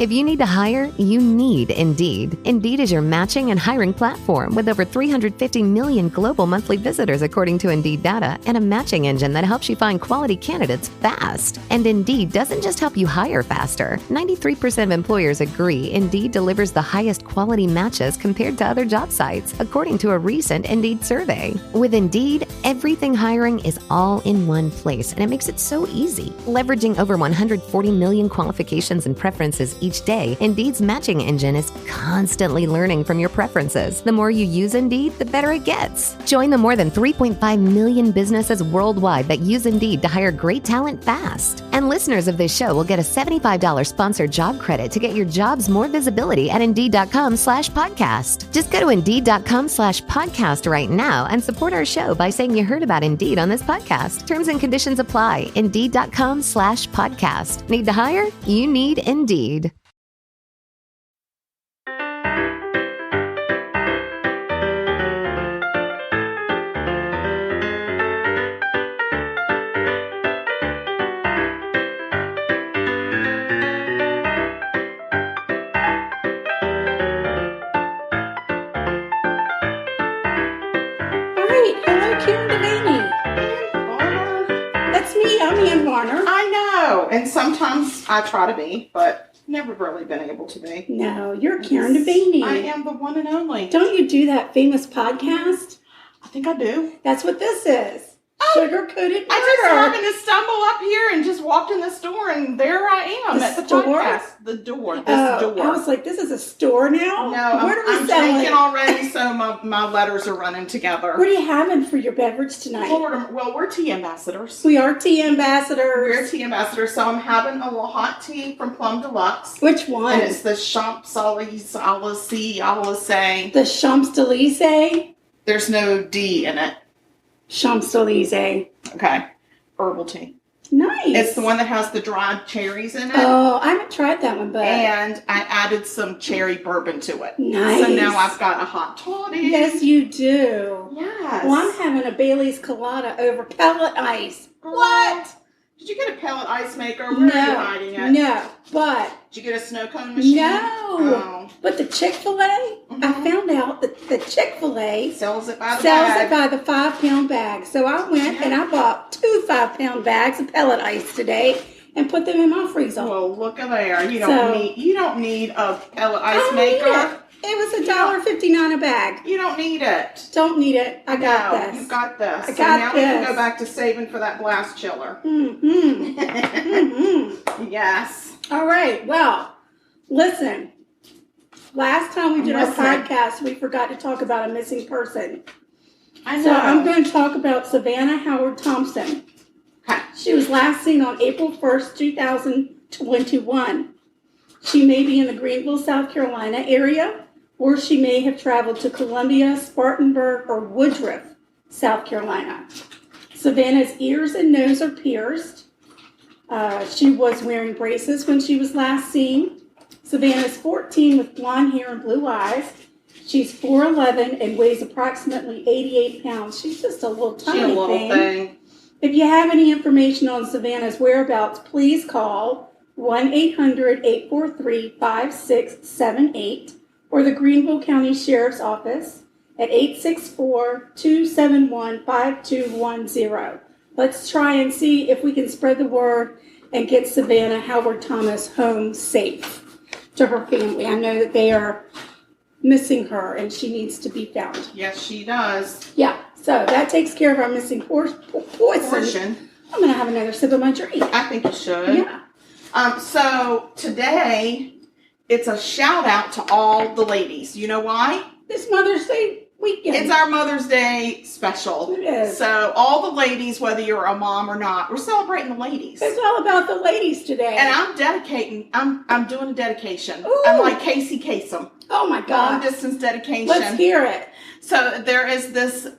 If you need to hire, you need Indeed. Indeed is your matching and hiring platform with over 350 million global monthly visitors according to Indeed data and a matching engine that helps you find quality candidates fast. And Indeed doesn't just help you hire faster. 93% of employers agree Indeed delivers the highest quality matches compared to other job sites, according to a recent Indeed survey. With Indeed, everything hiring is all in one place, and it makes it so easy. Leveraging over 140 million qualifications and preferences each day, Indeed's matching engine is constantly learning from your preferences. The more you use Indeed, the better it gets. Join the more than 3.5 million businesses worldwide that use Indeed to hire great talent fast. And listeners of this show will get a $75 sponsored job credit to get your jobs more visibility at Indeed.com/podcast. Just go to Indeed.com/podcast right now and support our show by saying you heard about Indeed on this podcast. Terms and conditions apply. Indeed.com/podcast. Need to hire? You need Indeed. And sometimes I try to be, but never really been able to be. No, you're Karen Dainty. I am the one and only. Don't you do that famous podcast? I think I do. That's what this is. Sugar-coated murder. I just happened to stumble up here and just walked in the store, and there I am at the podcast. The door. Door. I was like, this is a store now? No, what are we I'm selling? drinking already, so my letters are running together. What are you having for your beverage tonight? Florida. Well, we're tea ambassadors. We are tea ambassadors. We're tea ambassadors, so I'm having a little hot tea from Plum Deluxe. Which one? And it's the Champs-Élysées. The Champs-Élysées? There's no D in it. Champs-Élysées. Okay. Herbal tea. Nice. It's the one that has the dried cherries in it. Oh, I haven't tried that one, but... And I added some cherry bourbon to it. Nice. So now I've got a hot toddy. Yes, you do. Yes. Well, I'm having a Bailey's Colada over pellet ice. What? Did you get a pellet ice maker? Where are you hiding it? No, but... Did you get a snow cone machine? No. Oh. But the Chick-fil-A, I found out that the Chick-fil-A sells it by the bag. Sells it by the 5-pound bag. So I went and I bought 2 5-pound bags of pellet ice today and put them in my freezer. Well, look at there. You don't need a pellet ice maker. It was $1.59 a bag. You don't need it. Don't need it. I got this. You got this. I got now this. we can go back to saving for that blast chiller. Mm-hmm. Mm-hmm. Yes. All right. Well, listen. Last time we did our podcast, we forgot to talk about a missing person. I know. So I'm going to talk about Savannah Howard Thompson. Okay. She was last seen on April 1st, 2021. She may be in the Greenville, South Carolina area, or she may have traveled to Columbia, Spartanburg, or Woodruff, South Carolina. Savannah's ears and nose are pierced. She was wearing braces when she was last seen. Savannah's 14 with blonde hair and blue eyes. She's 4'11" and weighs approximately 88 pounds. She's just a little tiny thing. If you have any information on Savannah's whereabouts, please call 1-800-843-5678 or the Greenville County Sheriff's Office at 864-271-5210. Let's try and see if we can spread the word and get Savannah Howard Thomas home safe to her family. I know that they are missing her and she needs to be found. Yes, she does. Yeah, so that takes care of our missing portion. I'm going to have another sip of my drink. I think you should. Yeah. So today, it's a shout out to all the ladies. You know why? This Mother's Day weekend. It's our Mother's Day special. It is. So all the ladies, whether you're a mom or not, we're celebrating the ladies. It's all about the ladies today. And I'm doing a dedication. Ooh. I'm like Casey Kasem. Oh my God. Long distance dedication. Let's hear it. So there is this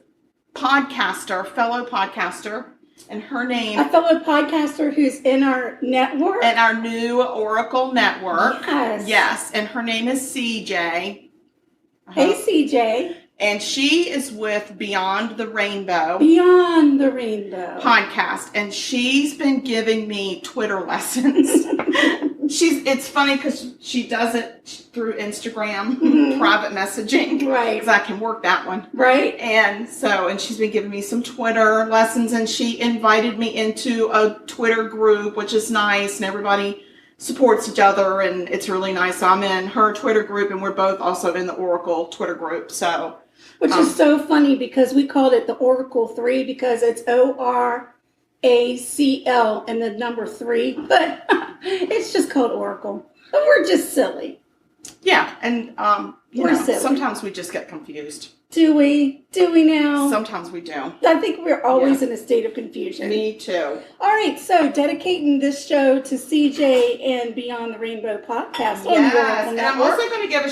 fellow podcaster, and her name... A fellow podcaster who's in our network. In our new Oracle network. Yes. Yes, and her name is CJ. Hey, CJ. And she is with Beyond the Rainbow podcast. And she's been giving me Twitter lessons. It's funny because she does it through Instagram, private messaging. Right. Because I can work that one. Right. And she's been giving me some Twitter lessons, and she invited me into a Twitter group, which is nice, and everybody supports each other, and it's really nice. So I'm in her Twitter group, and we're both also in the Oracle Twitter group. So, which is so funny because we called it the Oracle 3 because it's ORACL and the number 3, but it's just called Oracle. But we're just silly. Yeah, and we're silly. Sometimes we just get confused. Do we? Do we now? Sometimes we do. I think we're always in a state of confusion. Me too. All right, so dedicating this show to CJ and Beyond the Rainbow podcast. Yes, and I'm also going to give a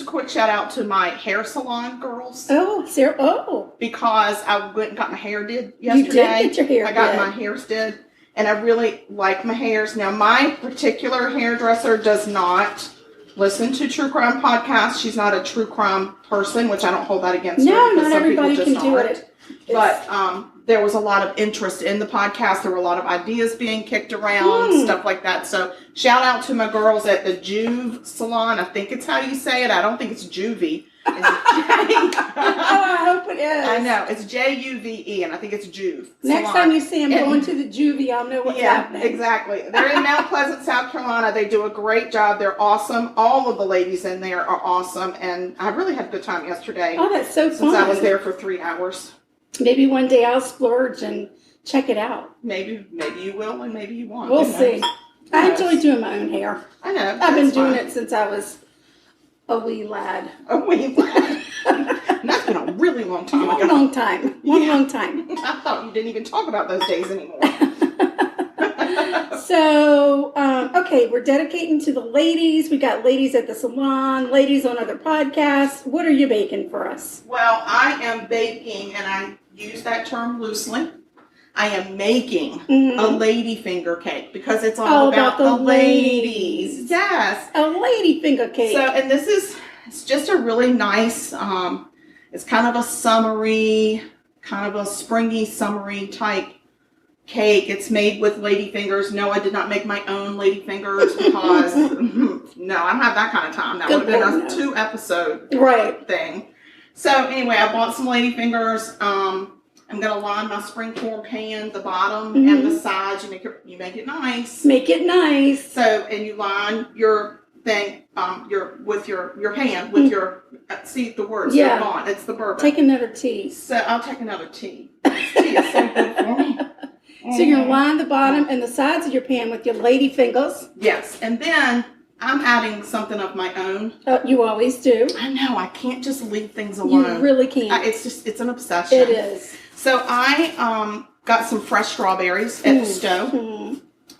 quick shout out to my hair salon girls. Oh, Sarah. Oh. Because I went and got my hair did yesterday. You did get your hair I got my hairs did, and I really like my hairs. Now, my particular hairdresser does not listen to true crime podcasts. She's not a true crime person, which I don't hold that against her. No, not everybody can do it. But there was a lot of interest in the podcast. There were a lot of ideas being kicked around, stuff like that. So shout out to my girls at the Juve Salon. I think it's how you say it. I don't think it's Juvie. Oh, I hope it is. I know. It's Juve, and I think it's Juve. Next time you see them going to the Juvie, I'll know what's happening. Yeah, exactly. They're in Mount Pleasant, South Carolina. They do a great job. They're awesome. All of the ladies in there are awesome, and I really had a good time yesterday. Oh, that's so fun. Since I was there for 3 hours. Maybe one day I'll splurge and check it out. Maybe you will, and maybe you won't. We'll see. I enjoy doing my own hair. I know. I've been doing it since I was a wee lad. A wee lad. And that's been a really long time ago. Long time. Long time. I thought you didn't even talk about those days anymore. So, okay, we're dedicating to the ladies. We got ladies at the salon, ladies on other podcasts. What are you baking for us? Well, I am baking, and I use that term loosely. I am making a lady finger cake because it's all about the ladies. Yes. A lady finger cake. So, and it's just a really nice, it's kind of a summery, kind of a springy, summery type cake. It's made with lady fingers. No, I did not make my own lady fingers because, no, I don't have that kind of time. That would have been a 2-episode thing. So, anyway, I bought some lady fingers. I'm going to line my springform pan, the bottom and the sides. You make it nice. Make it nice. So, and you line your thing, with your pan, with your, see the words, they're gone. It's the bourbon. Take another tea. So, I'll take another tea. Tea is so good for me. So, you're going to line the bottom and the sides of your pan with your lady fingers. Yes. And then I'm adding something of my own. You always do. I know. I can't just leave things alone. You really can't. It's an obsession. It is. So I got some fresh strawberries at the stove,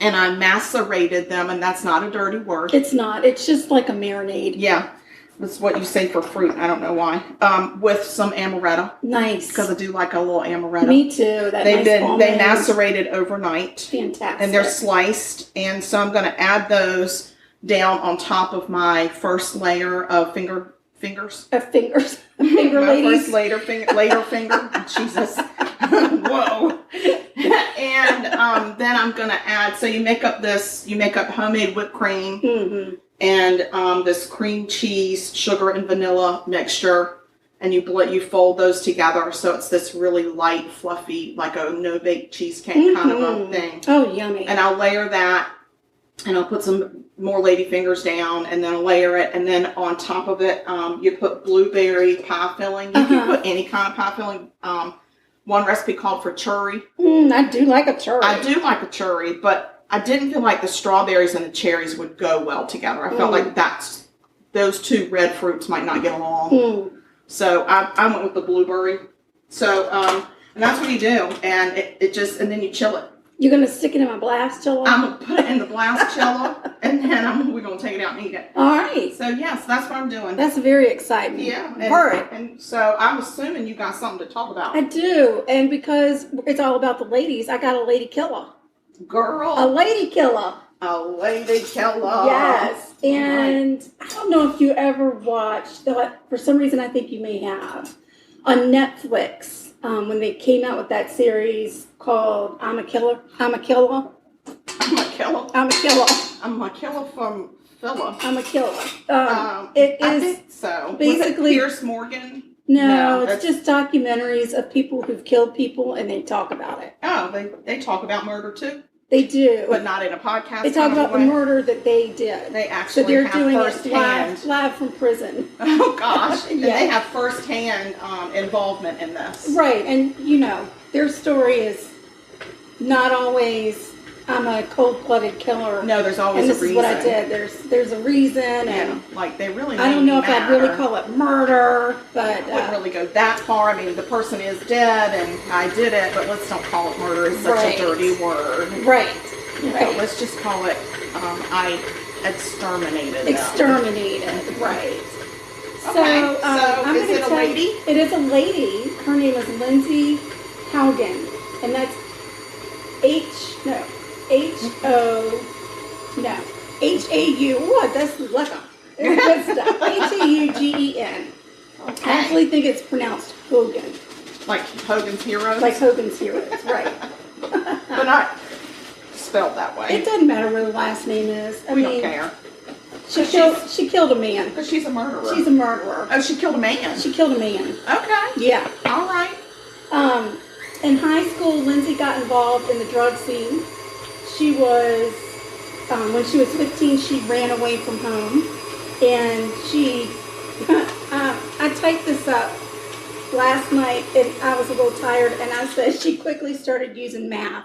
and I macerated them, and that's not a dirty word. It's not. It's just like a marinade. Yeah. That's what you say for fruit. I don't know why. With some amaretto. Nice. Because I do like a little amaretto. Me too. They macerated overnight. Fantastic. And they're sliced, and so I'm going to add those down on top of my first layer of fingers. Fingers. My ladies. first later finger. Jesus. Whoa. And then I'm going to add, so you make up homemade whipped cream and this cream cheese, sugar and vanilla mixture. And you fold those together. So it's this really light, fluffy, like a no-bake cheesecake kind of a thing. Oh, yummy. And I'll layer that. And I'll put some more lady fingers down and then layer it. And then on top of it, you put blueberry pie filling. You can put any kind of pie filling. One recipe called for cherry. I do like a cherry. I do like a cherry, but I didn't feel like the strawberries and the cherries would go well together. I felt like those two red fruits might not get along. So I went with the blueberry. So, and that's what you do. And and then you chill it. You're going to stick it in my blast chiller? I'm going to put it in the blast chiller, and then we're going to take it out and eat it. All right. So, yes, that's what I'm doing. That's very exciting. Yeah. And so I'm assuming you got something to talk about. I do. And because it's all about the ladies, I got a lady killer. Girl. A lady killer. A lady killer. Yes. And I don't know if you ever watched, for some reason I think you may have, on Netflix. When they came out with that series called I'm a Killer. I'm a killer. I'm a killer. I'm a killer from Philip. I'm a killer. I think so. Basically, Was it Pierce Morgan? No, it's just documentaries of people who've killed people, and they talk about it. Oh, they talk about murder too? They do. But not in a podcast. They talk about the murder that they did. They actually so they're have doing firsthand. it live from prison. Oh, gosh. And Yeah. they have firsthand involvement in this. Right, and their story is not always, I'm a cold-blooded killer. No, there's always and a this reason. is what I did. There's a reason, and like they really. I don't know if I'd really call it murder, but I wouldn't really go that far. I mean, the person is dead, and I did it, but let's don't call it murder. It's such a dirty word. Right. Right. Let's just call it. I exterminated. Exterminated. Right. Okay. I'm is it a lady? It is a lady. Her name is Lindsay Haugen, and that's H-A-U. What? That's lekker. It's good stuff. H-A-U-G-E-N. Okay. I actually think it's pronounced Hogan. Like Hogan's Heroes? Like Hogan's Heroes, right. But not spelled that way. It doesn't matter what her last name is. We don't care. She killed a man. Because she's a murderer. She's a murderer. Oh, she killed a man? She killed a man. Okay. Yeah. All right. In high school, Lindsay got involved in the drug scene. She was, when she was 15, she ran away from home. And she, I typed this up last night, and I was a little tired, and I said she quickly started using math.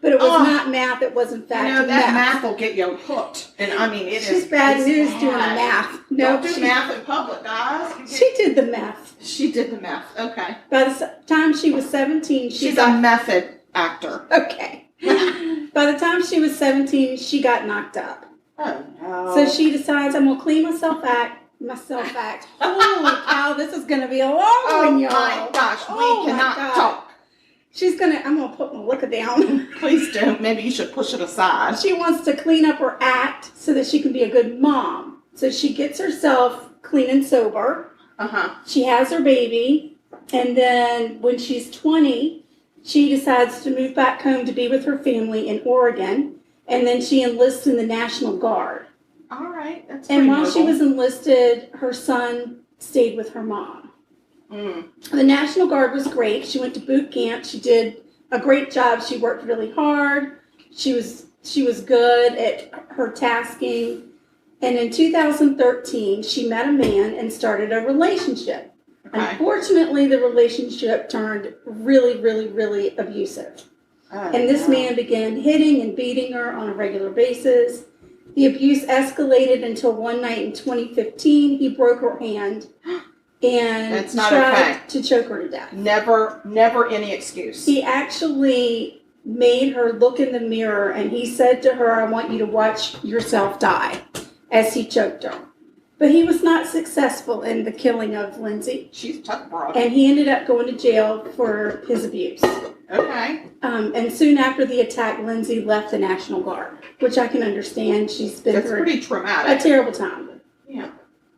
But it was not math, it was in fact that math will get you hooked. And I mean, She's bad news doing the math. Don't do math in public, guys. She did the math. She did the math, okay. By the time she was 17, she's a method actor. Okay. By the time she was 17, she got knocked up. Oh, no. So she decides, I'm going to clean myself out. Holy cow, this is going to be a long one, y'all. Oh, my gosh, we cannot talk. I'm going to put my liquor down. Please do. Maybe you should push it aside. She wants to clean up her act so that she can be a good mom. So she gets herself clean and sober. She has her baby. And then when she's 20, she decides to move back home to be with her family in Oregon. And then she enlists in the National Guard. All right. That's and while she was enlisted, her son stayed with her mom. The National Guard was great. She went to boot camp. She did a great job. She worked really hard. She was good at her tasking. And in 2013, she met a man and started a relationship. Okay. Unfortunately, the relationship turned really, really, really abusive. And this man began hitting and beating her on a regular basis. The abuse escalated until one night in 2015, he broke her hand and tried to choke her to death. Never any excuse. He actually made her look in the mirror, and he said to her, I want you to watch yourself die, as he choked her. But he was not successful in the killing of Lindsay. She's a tough broad. And he ended up going to jail for his abuse. Okay. And soon after the attack, Lindsay left the National Guard, which I can understand. She's been through pretty traumatic. A terrible time. Yeah.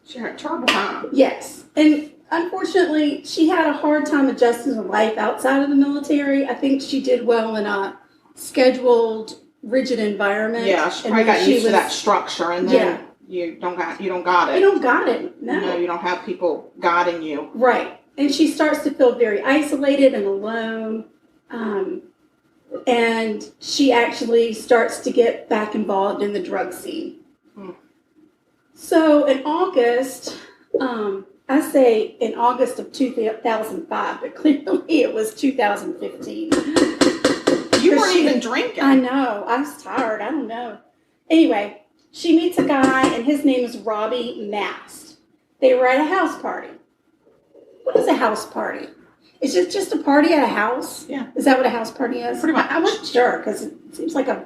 She had a terrible time. Yes. And unfortunately, she had a hard time adjusting to life outside of the military. I think she did well in a scheduled, rigid environment. Yeah, she probably got used to that structure, and then you don't got it. You don't got it. No, you don't have people guiding you. Right. And she starts to feel very isolated and alone. And she actually starts to get back involved in the drug scene. So in August, I say in August of 2005, but clearly it was 2015. You weren't even drinking. I know. I was tired. I don't know. Anyway, she meets a guy, and his name is Robby Mast. They were at a house party. What is a house party? Is it just a party at a house? Yeah. Is that what a house party is? Pretty much. I wasn't sure, because it seems like a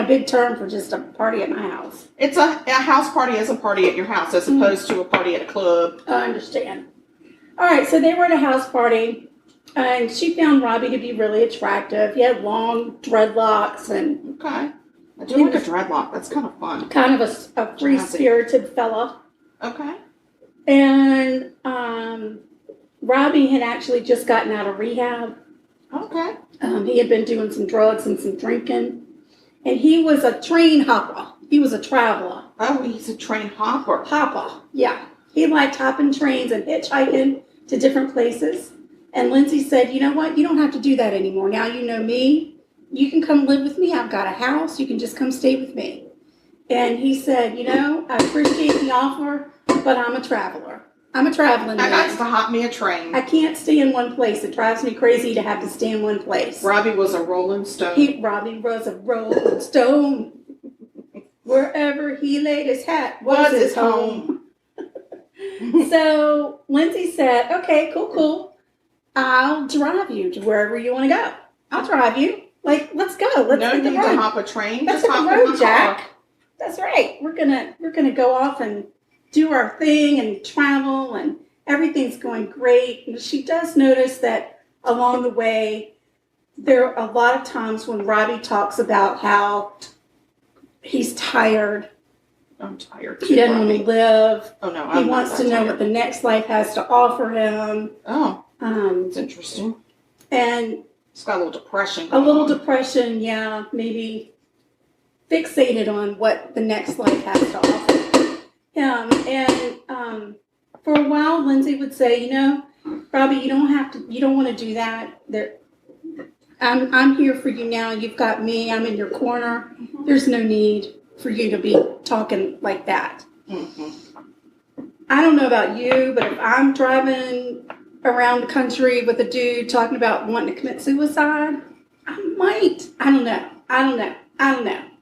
big term for just a party at my house. It's a house party is a party at your house as opposed to a party at a club. I understand. All right, so they were at a house party, and she found Robby to be really attractive. He had long dreadlocks and... Okay. I do like a dreadlock. That's kind of fun. Kind of a free-spirited fella. Okay. And Robby had actually just gotten out of rehab. Okay. He had been doing some drugs and some drinking. And he was a train hopper. He was a traveler. Oh, he's a train hopper. Hopper, yeah. He liked hopping trains and hitchhiking to different places. And Lindsay said, you know what? You don't have to do that anymore. Now you know me. You can come live with me. I've got a house. You can just come stay with me. And he said, you know, I appreciate the offer, but I'm a traveler. I'm a traveling man. I got to hop me a train. I can't stay in one place. It drives me crazy to have to stay in one place. Robby was a rolling stone. Robby was a rolling stone. Wherever he laid his hat was his home. So Lindsay said, okay, cool. I'll drive you to wherever you want to go. I'll drive you. Like, let's go. Let's no hit the need road. to hop a train. Let's Just hit hop the in road, my Jack. car. That's right. We're gonna go off and do our thing and travel, and everything's going great. And she does notice that along the way, there are a lot of times when Robby talks about how he's tired. I'm tired. He doesn't want to live. Oh no, He wants to know what the next life has to offer him. Oh, it's interesting. And it's got a little depression. A little depression, yeah, maybe fixated on what the next life has to offer him. And for a while, Lindsay would say, you know, Robby, you don't want to do that. I'm here for you now. You've got me. I'm in your corner. There's no need for you to be talking like that. Mm-hmm. I don't know about you, but if I'm driving around the country with a dude talking about wanting to commit suicide, I don't know.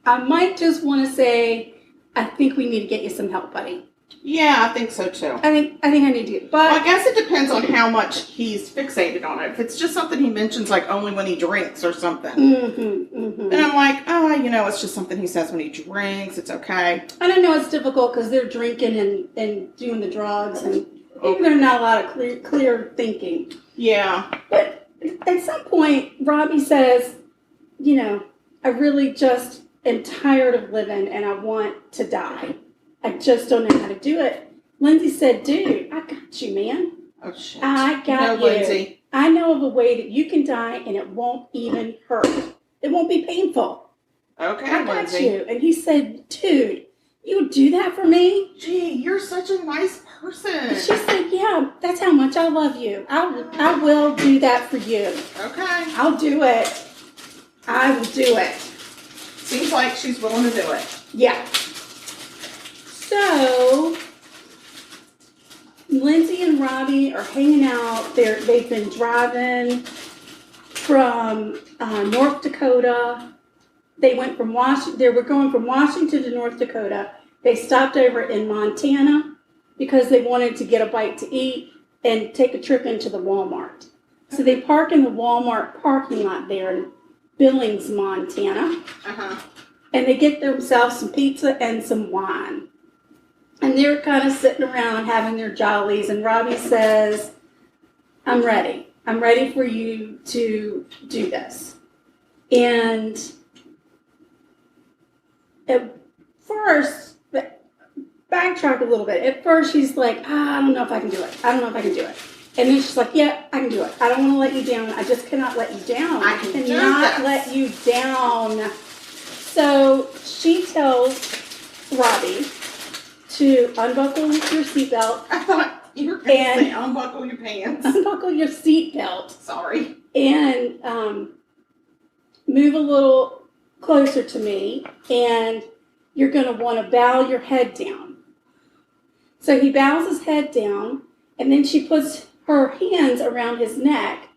I might just want to say, I think we need to get you some help, buddy. Yeah, I think so too. I think I need to. But well, I guess it depends on how much he's fixated on it. If it's just something he mentions, like only when he drinks or something, then I'm like, oh, you know, it's just something he says when he drinks. It's okay. I don't know. It's difficult because they're drinking and doing the drugs, and maybe there's not a lot of clear thinking. Yeah. But at some point, Robby says, you know, I really just am tired of living and I want to die. I just don't know how to do it. Lindsay said, dude, I got you, man. Oh, shit. I got you. Lindsay. I know of a way that you can die and it won't even hurt. It won't be painful. Okay, I got Lindsay. you. And he said, dude, you would do that for me? Gee, you're such a nice person. And she said, yeah, that's how much I love you. I will do that for you. Okay. I'll do it. I will do it. Seems like she's willing to do it. Yeah. So, Lindsay and Robby are hanging out. They've been driving from North Dakota. They went from They were going from Washington to North Dakota. They stopped over in Montana because they wanted to get a bite to eat and take a trip into the Walmart. So they park in the Walmart parking lot there in Billings, Montana. And they get themselves some pizza and some wine. And they're kind of sitting around having their jollies. And Robby says, I'm ready. I'm ready for you to do this. And at first, backtrack a little bit. At first, she's like, I don't know if I can do it. And then she's like, yeah, I can do it. I don't want to let you down. I just cannot let you down. I cannot let you down. So she tells Robby to unbuckle your seatbelt. I thought you were going to say unbuckle your pants. Unbuckle your seatbelt. Sorry. And move a little closer to me. And you're going to want to bow your head down. So he bows his head down. And then she puts her hands around his neck.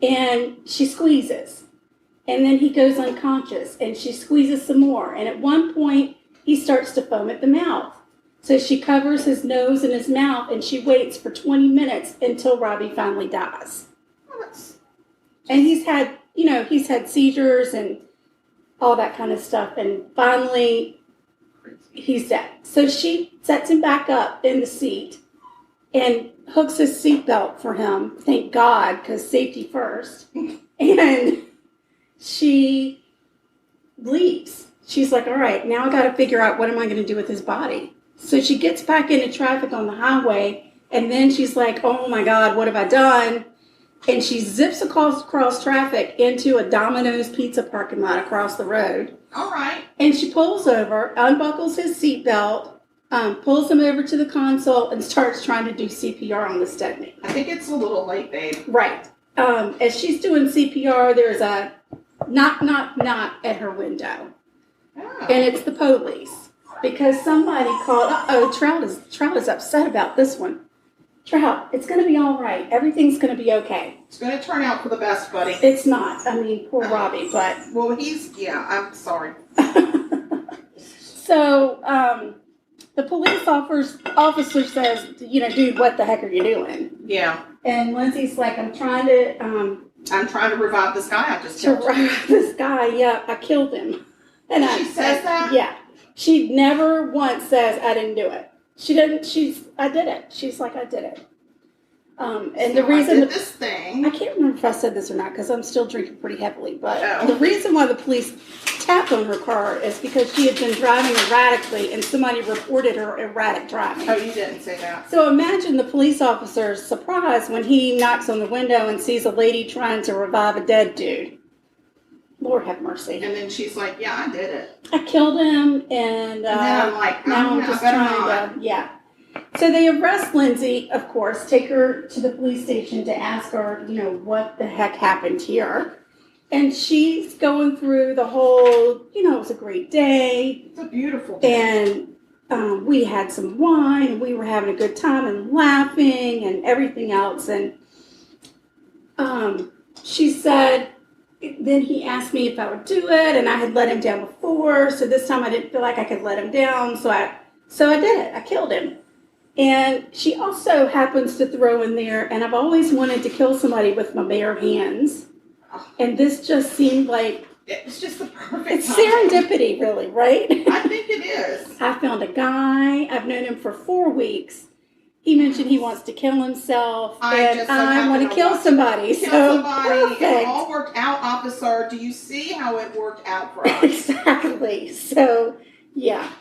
And she squeezes. And then he goes unconscious. And she squeezes some more. And at one point, he starts to foam at the mouth. So she covers his nose and his mouth, and she waits for 20 minutes until Robby finally dies. And he's had seizures and all that kind of stuff. And finally, he's dead. So she sets him back up in the seat and hooks his seatbelt for him. Thank God, because safety first. And she leaves. She's like, all right, now I got to figure out what am I going to do with his body. So she gets back into traffic on the highway, and then she's like, oh my God, what have I done? and she zips across traffic into a Domino's pizza parking lot across the road. All right. And she pulls over, unbuckles his seatbelt, pulls him over to the console, and starts trying to do CPR on the Stedney. I think it's a little late, babe. Right. As she's doing CPR, there's a knock, knock, knock at her window. Oh. And it's the police. Because somebody called, Trout is upset about this one. Trout, it's going to be all right. Everything's going to be okay. It's going to turn out for the best, buddy. It's not. I mean, poor Robby, but... Well, I'm sorry. So, the police officer says, dude, what the heck are you doing? Yeah. And Lindsay's like, I'm trying to revive this guy I just killed. This guy, yeah, I killed him. And she says that? Yeah. She never once says, I didn't do it. I did it. She's like, I did it. And the reason... I did this thing. I can't remember if I said this or not because I'm still drinking pretty heavily, but the reason why the police tapped on her car is because she had been driving erratically and somebody reported her erratic driving. Oh, you didn't say that. So imagine the police officer's surprise when he knocks on the window and sees a lady trying to revive a dead dude. Lord have mercy. And then she's like, yeah, I did it. I killed him, and then I'm like, now I'm just trying to, yeah. So they arrest Lindsay, of course, take her to the police station to ask her, what the heck happened here. And she's going through the whole, it was a great day. It's a beautiful day. And we had some wine, and we were having a good time and laughing and everything else. And she said, then he asked me if I would do it, and I had let him down before, so this time I didn't feel like I could let him down, so I did it. I killed him. And she also happens to throw in there, and I've always wanted to kill somebody with my bare hands, and this just seemed like... It's just the perfect It's time. Serendipity, really, right? I think it is. I found a guy. I've known him for 4 weeks. He mentioned he wants to kill himself, and I want to kill somebody. Perfect. It all worked out, officer. Do you see how it worked out for us? Exactly. So, yeah.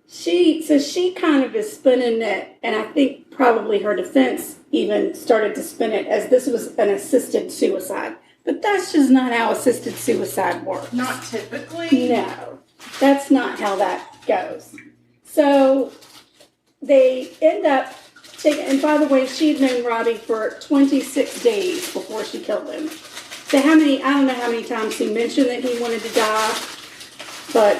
She kind of is spinning it, and I think probably her defense even started to spin it as this was an assisted suicide. But that's just not how assisted suicide works. Not typically? No. That's not how that goes. So... they end up taking, and by the way, she'd known Robby for 26 days before she killed him. So I don't know how many times he mentioned that he wanted to die, but...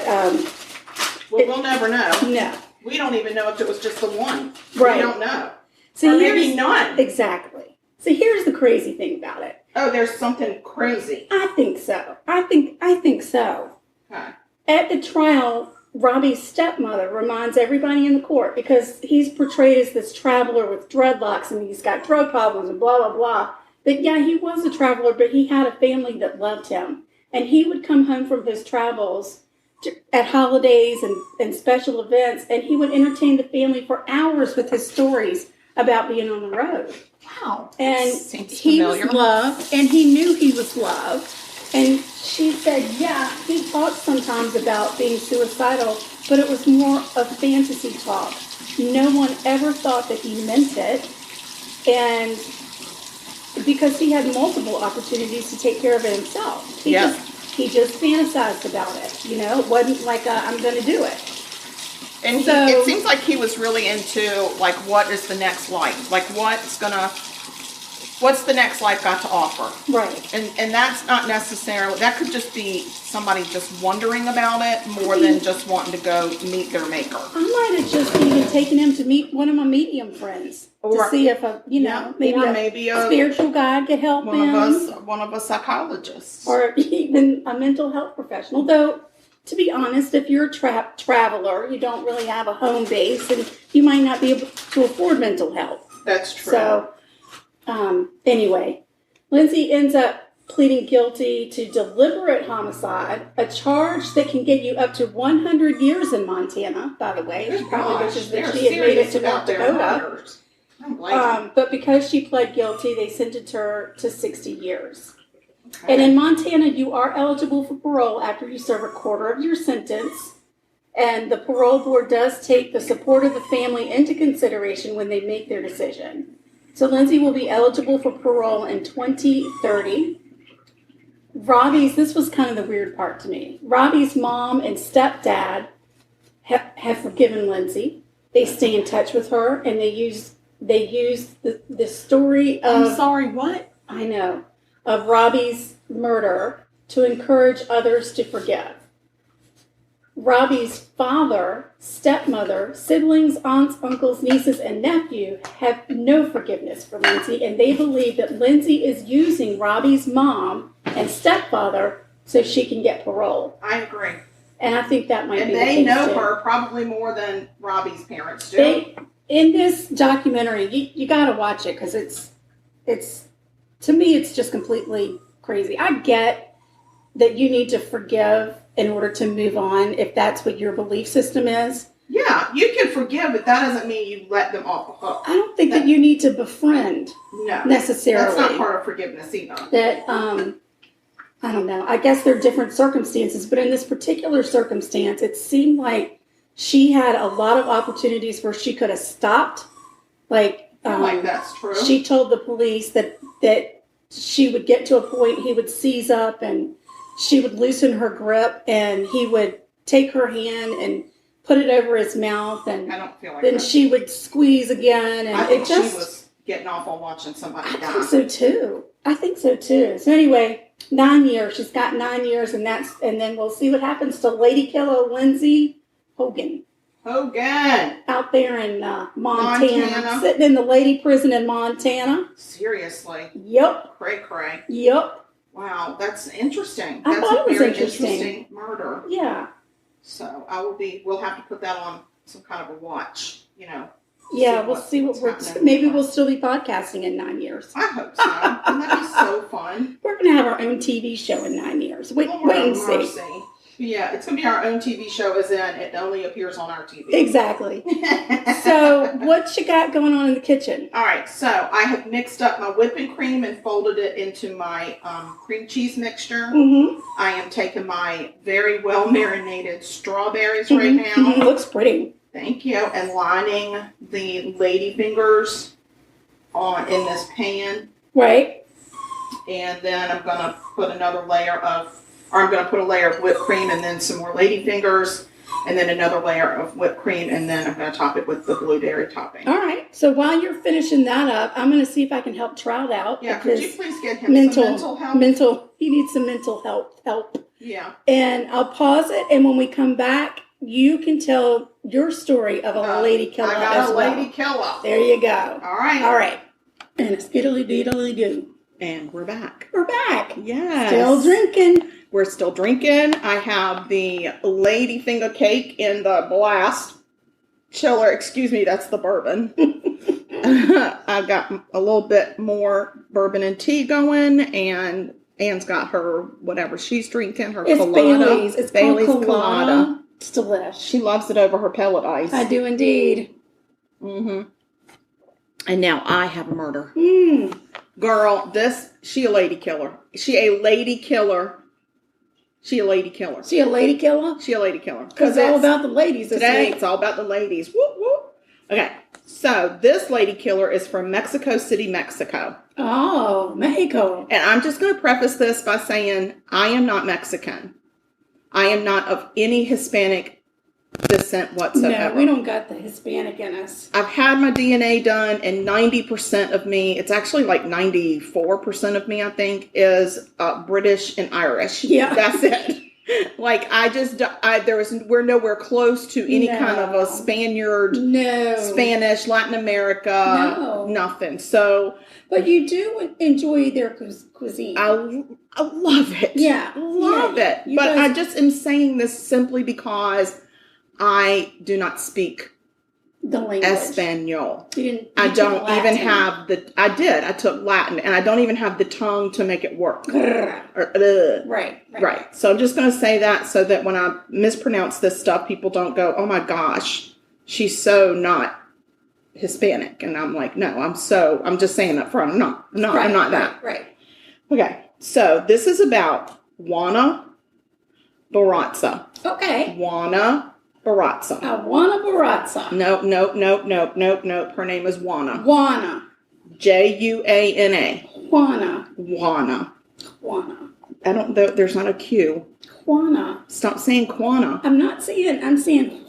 we'll never know. No. We don't even know if it was just the one. Right. We don't know. So or maybe none. Exactly. So here's the crazy thing about it. Oh, there's something crazy. I think so. I think so. Okay. At the trial... Robby's stepmother reminds everybody in the court, because he's portrayed as this traveler with dreadlocks and he's got drug problems and blah, blah, blah. But yeah, he was a traveler, but he had a family that loved him. And he would come home from his travels at holidays and special events, and he would entertain the family for hours with his stories about being on the road. Wow. And seems he familiar. was loved, and he knew he was loved. And she said, yeah, he talked sometimes about being suicidal, but it was more of fantasy talk. No one ever thought that he meant it. And because he had multiple opportunities to take care of it himself. He just fantasized about it. It wasn't like I'm going to do it. And it seems like he was really into, like, what is the next life? Like, what's the next life got to offer? Right. And that's not necessarily, that could just be somebody just wondering about it more than just wanting to go meet their maker. I might have just even taken him to meet one of my medium friends to see if maybe a spiritual guide could help him. One of us psychologists. Or even a mental health professional. Though, to be honest, if you're a traveler, you don't really have a home base, and you might not be able to afford mental health. That's true. So, anyway, Lindsay ends up pleading guilty to deliberate homicide, a charge that can get you up to 100 years in Montana, by the way. She probably wishes that she had made it to North Dakota. But because she pled guilty, they sentenced her to 60 years. Okay. And in Montana, you are eligible for parole after you serve a quarter of your sentence. And the parole board does take the support of the family into consideration when they make their decision. So Lindsay will be eligible for parole in 2030. Robby's, this was kind of the weird part to me. Robby's mom and stepdad have forgiven Lindsay. They stay in touch with her, and they use the story of... I'm sorry, what? I know. Of Robby's murder to encourage others to forgive. Robby's father, stepmother, siblings, aunts, uncles, nieces, and nephew have no forgiveness for Lindsay, and they believe that Lindsay is using Robby's mom and stepfather so she can get parole. I agree. And I think that might be the case, and they know too. her probably more than Robby's parents do. In this documentary, you got to watch it because it's to me, it's just completely crazy. I get that you need to forgive in order to move on if that's what your belief system is. Yeah, you can forgive, but that doesn't mean you let them off the hook. I don't think that you need to befriend necessarily. That's not part of forgiveness either. That, I don't know. I guess there are different circumstances, but in this particular circumstance, it seemed like she had a lot of opportunities where she could have stopped. Like that's true. She told the police that she would get to a point he would seize up and she would loosen her grip and he would take her hand and put it over his mouth, and I don't feel like then that. she would squeeze again. And I think she was getting off on watching somebody die. I think so too. So anyway, 9 years. She's got 9 years, and then we'll see what happens to Lady Killer Lindsay Hogan. Out there in Montana. Sitting in the lady prison in Montana. Seriously. Yep. Cray. Yep. Wow, that's interesting. I thought it was very interesting murder. Yeah. So we'll have to put that on some kind of a watch, Yeah, we'll see what maybe we'll still be podcasting in 9 years. I hope so. Wouldn't that be so fun? We're going to have our own TV show in 9 years. Wait and see. Yeah, it's going to be our own TV show, as in it only appears on our TV. Exactly. So what you got going on in the kitchen? All right, so I have mixed up my whipping cream and folded it into my cream cheese mixture. Mm-hmm. I am taking my very well marinated strawberries right now. Mm-hmm. Looks pretty. Thank you. And lining the lady fingers in this pan. Right. And then I'm going to put a layer of whipped cream and then some more lady fingers and then another layer of whipped cream, and then I'm going to top it with the blueberry topping. All right. So while you're finishing that up, I'm going to see if I can help Trout out. Yeah, could you please get him some mental help? He needs some mental help. Yeah. And I'll pause it, and when we come back, you can tell your story of a lady killer as well. I got a lady killer. There you go. All right. And it's diddly-diddly-doo. And we're back. Yes. Still drinking. We're still drinking. I have the lady finger cake in the blast chiller. Excuse me, that's the bourbon. I've got a little bit more bourbon and tea going, and Anne's got her whatever she's drinking. Her it's colada. Bailey's. It's Bailey's colada. It's delish. She loves it over her pellet ice. I do indeed. Mm-hmm. And now I have a murder. Girl, she a lady killer. She a lady killer. She a lady killer? Because it's all about the ladies today. It's all about the ladies. Whoop, whoop. Okay, so this lady killer is from Mexico City, Mexico. Oh, Mexico. And I'm just going to preface this by saying I am not Mexican. I am not of any Hispanic descent whatsoever. No, we don't got the Hispanic in us. I've had my DNA done, and 90% of me, it's actually like 94% of me, I think, is British and Irish. Yeah. That's it. Like, we're nowhere close to any kind of a Spaniard, Spanish, Latin America, nothing. So. But you do enjoy their cuisine. I love it. Yeah. Love it. But I just am saying this simply because I do not speak the language. Espanol. I don't even have I took Latin, and I don't even have the tongue to make it work. Right. So I'm just going to say that so that when I mispronounce this stuff, people don't go, oh my gosh, she's so not Hispanic. And I'm like, no, I'm just saying up front. I'm not that. Right. Okay. So this is about Juana Barraza. Okay. Juana Barraza. Juana Barraza. Nope. Her name is Juana. Juana. Juana. I don't know. There's not a Q. Juana. Stop saying Juana. I'm saying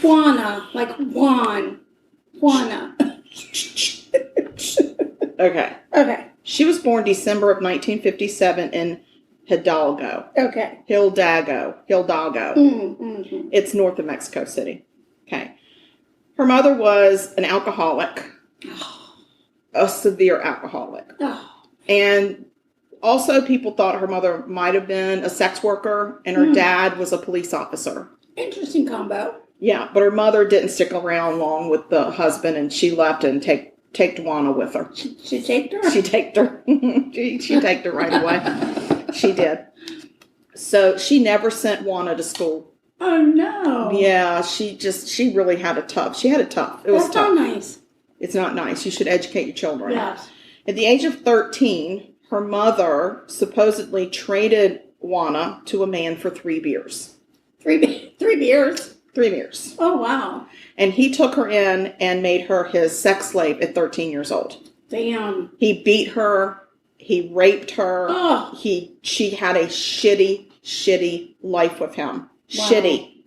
Juana, like Juan. Juana. Okay. She was born December of 1957 in Hidalgo. Okay. Hidalgo. Mm-hmm. It's north of Mexico City. Okay. Her mother was an alcoholic, a severe alcoholic. And also people thought her mother might have been a sex worker and her dad was a police officer. Interesting combo. Yeah, but her mother didn't stick around long with the husband and she left and take Juana with her. She taked her? She taked her. she taked her right away. She did. So she never sent Juana to school. Oh, no. Yeah, she really had it tough. It was tough. That's not nice. It's not nice. You should educate your children. Yes. At the age of 13, her mother supposedly traded Juana to a man for 3 beers. 3 beers? 3 beers. Oh, wow. And he took her in and made her his sex slave at 13 years old. Damn. He beat her. He raped her. Oh. She had a shitty life with him. Wow. Shitty.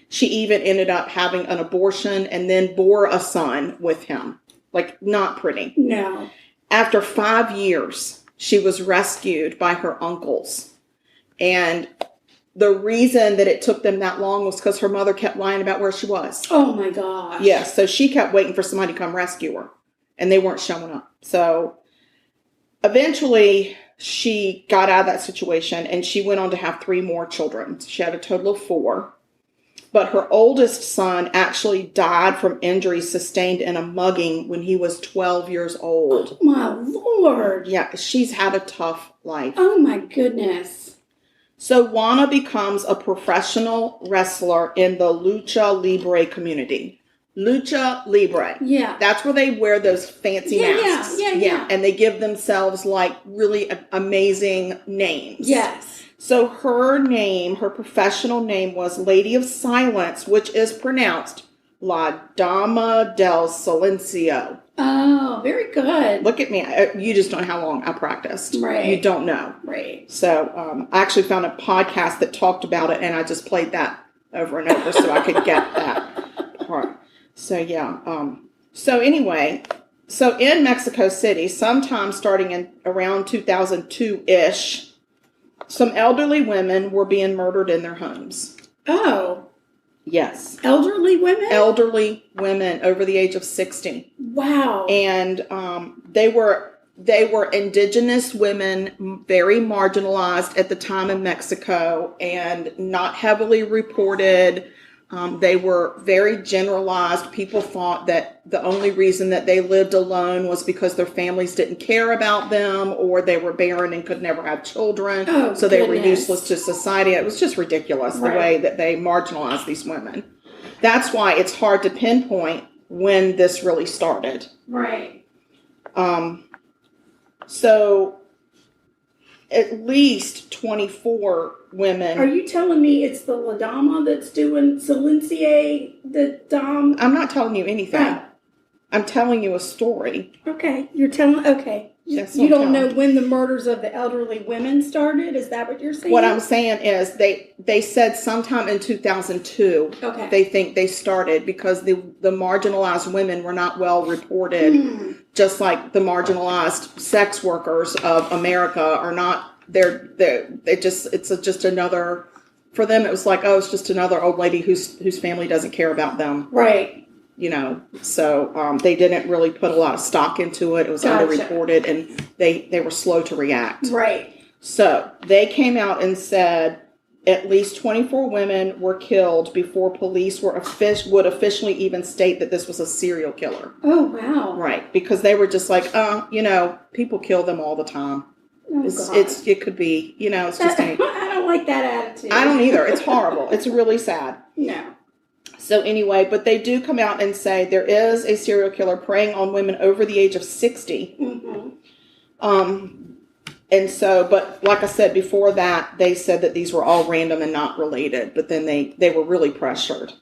She even ended up having an abortion and then bore a son with him. Like, not pretty. No. After 5 years, she was rescued by her uncles. And the reason that it took them that long was because her mother kept lying about where she was. Oh, my gosh. Yeah, so she kept waiting for somebody to come rescue her. And they weren't showing up. So eventually, she got out of that situation and she went on to have 3 more children. She had a total of 4. But her oldest son actually died from injuries sustained in a mugging when he was 12 years old. Oh, my Lord. Yeah, she's had a tough life. Oh, my goodness. So Juana becomes a professional wrestler in the lucha libre community. Lucha libre. Yeah. That's where they wear those fancy masks. Yeah. And they give themselves like really amazing names. Yes. So her name, her professional name was Lady of Silence, which is pronounced La Dama del Silencio. Oh, very good. Look at me. You just don't know how long I practiced. Right. You don't know. Right. So I actually found a podcast that talked about it, and I just played that over and over so I could get that part. So, yeah. So, anyway, so in Mexico City, sometime starting in around 2002-ish, some elderly women were being murdered in their homes. Oh. Yes. Elderly women? Elderly women over the age of 60. Wow. And they were indigenous women, very marginalized at the time in Mexico and not heavily reported. They were very generalized. People thought that the only reason that they lived alone was because their families didn't care about them or they were barren and could never have children. Oh, so they were goodness. useless to society. It was just ridiculous the way that they marginalized these women. That's why it's hard to pinpoint when this really started. Right. So at least 24 women. Are you telling me it's the La Dama that's doing Silencier, the Dom? I'm not telling you anything. Oh. I'm telling you a story. Okay. You're telling, okay. You don't know when the murders of the elderly women started? Is that what you're saying? What I'm saying is they said sometime in 2002, okay, they think they started because the marginalized women were not well reported, just like the marginalized sex workers of America are not. It's just another, for them it was like, oh, it's just another old lady whose family doesn't care about them. Right. You know, so they didn't really put a lot of stock into it. It was underreported, and they were slow to react. Right. So they came out and said at least 24 women were killed before police would officially even state that this was a serial killer. Oh, wow. Right, because they were just like, people kill them all the time. Oh, it could be, it's just. I don't like that attitude. I don't either. It's horrible. It's really sad. No. So anyway, but they do come out and say there is a serial killer preying on women over the age of 60. Mm-hmm. And so, but like I said before that, they said that these were all random and not related, but then they were really pressured.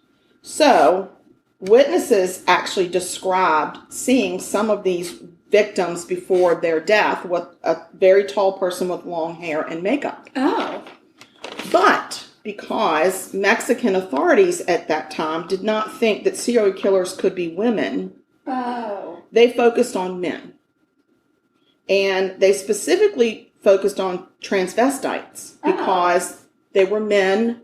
So witnesses actually described seeing some of these victims before their death with a very tall person with long hair and makeup. Oh. But because Mexican authorities at that time did not think that serial killers could be women, they focused on men. And they specifically focused on transvestites because they were men.